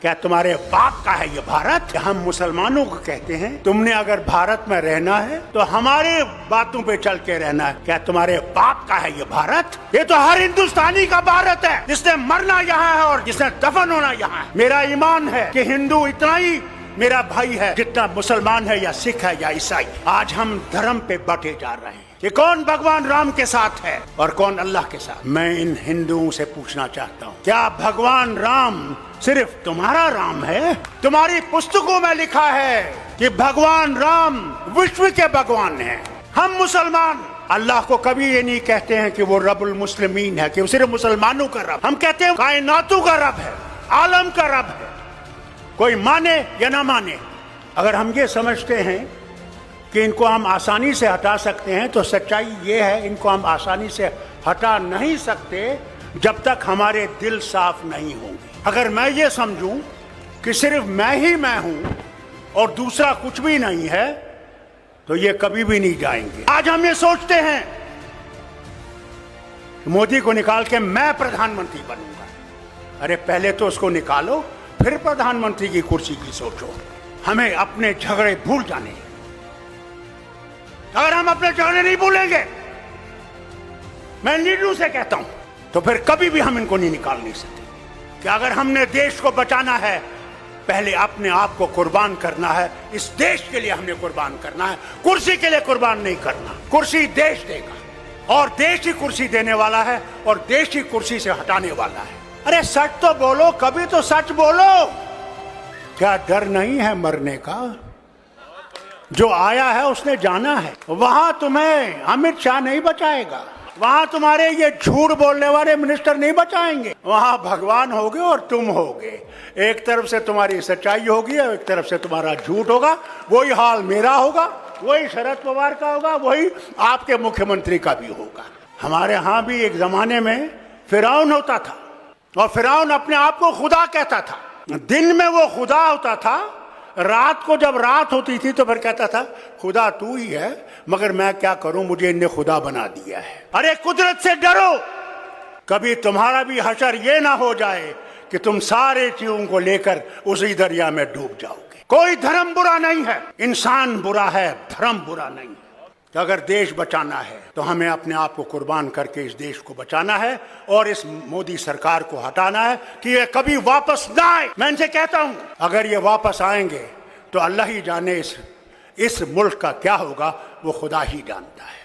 क्या तुम्हारे बाप का है ये भारत? हम मुसलमानों को कहते हैं तुमने अगर भारत में रहना है तो हमारे बातों पे चल के रहना है। क्या तुम्हारे बाप का है ये भारत? ये तो हर हिंदुस्तानी का भारत है, जिसने मरना यहाँ है और जिसने दफन होना यहाँ है। मेरा ईमान है कि हिंदू इतना ही मेरा भाई है जितना मुसलमान है या सिख है या ईसाई। आज हम धर्म पे बटे जा रहे हैं कि कौन भगवान राम के साथ है और कौन अल्लाह के साथ। मैं इन हिंदुओं से पूछना चाहता हूँ, क्या भगवान राम सिर्फ तुम्हारा राम है? तुम्हारी पुस्तकों में लिखा है कि भगवान राम विश्व के भगवान हैं। हम मुसलमान अल्लाह को कभी ये नहीं कहते हैं कि वो रब्बुल मुस्लिमीन है, कि वो सिर्फ मुसलमानों का रब। हम कहते हैं कायनातों का रब है, आलम का रब है, कोई माने या ना माने। अगर हम ये समझते हैं कि इनको हम आसानी से हटा सकते हैं तो सच्चाई ये है, इनको हम आसानी से हटा नहीं सकते जब तक हमारे दिल साफ नहीं होंगे। अगर मैं ये समझूं कि सिर्फ मैं ही मैं हूं और दूसरा कुछ भी नहीं है तो ये कभी भी नहीं जाएंगे। आज हम ये सोचते हैं कि मोदी को निकाल के मैं प्रधानमंत्री बनूंगा। अरे पहले तो उसको निकालो, फिर प्रधानमंत्री की कुर्सी की सोचो। हमें अपने झगड़े भूल जाने। अगर हम अपने झगड़े नहीं भूलेंगे, मैं लीडरों से कहता हूं, तो फिर कभी भी हम इनको नहीं निकाल नहीं सकते। कि अगर हमने देश को बचाना है, पहले अपने आप को कुर्बान करना है। इस देश के लिए हमने कुर्बान करना है, कुर्सी के लिए कुर्बान नहीं करना। कुर्सी देश देगा और देश ही कुर्सी देने वाला है और देश ही कुर्सी से हटाने वाला है। अरे सच तो बोलो, कभी तो सच बोलो। क्या डर नहीं है मरने का? जो आया है उसने जाना है। वहां तुम्हें अमित शाह नहीं बचाएगा, वहां तुम्हारे ये झूठ बोलने वाले मिनिस्टर नहीं बचाएंगे। वहां भगवान होगे और तुम होगे। एक तरफ से तुम्हारी सच्चाई होगी और एक तरफ से तुम्हारा झूठ होगा। वही हाल मेरा होगा, वही शरद पवार का होगा, वही आपके मुख्यमंत्री का भी होगा। हमारे यहाँ भी एक जमाने में फिरौन होता था और फिरौन अपने आप को खुदा कहता था। दिन में वो खुदा होता था, रात को जब रात होती थी तो फिर कहता था खुदा तू ही है, मगर मैं क्या करूं, मुझे इनने खुदा बना दिया है। अरे कुदरत से डरो, कभी तुम्हारा भी हशर ये ना हो जाए कि तुम सारे चीजों को लेकर उसी दरिया में डूब जाओगे। कोई धर्म बुरा नहीं है, इंसान बुरा है, धर्म बुरा नहीं है। तो अगर देश बचाना है तो हमें अपने आप को कुर्बान करके इस देश को बचाना है और इस मोदी सरकार को हटाना है कि ये कभी वापस ना आए। मैं इनसे कहता हूं, अगर ये वापस आएंगे तो अल्लाह ही जाने इस मुल्क का क्या होगा, वो खुदा ही जानता है।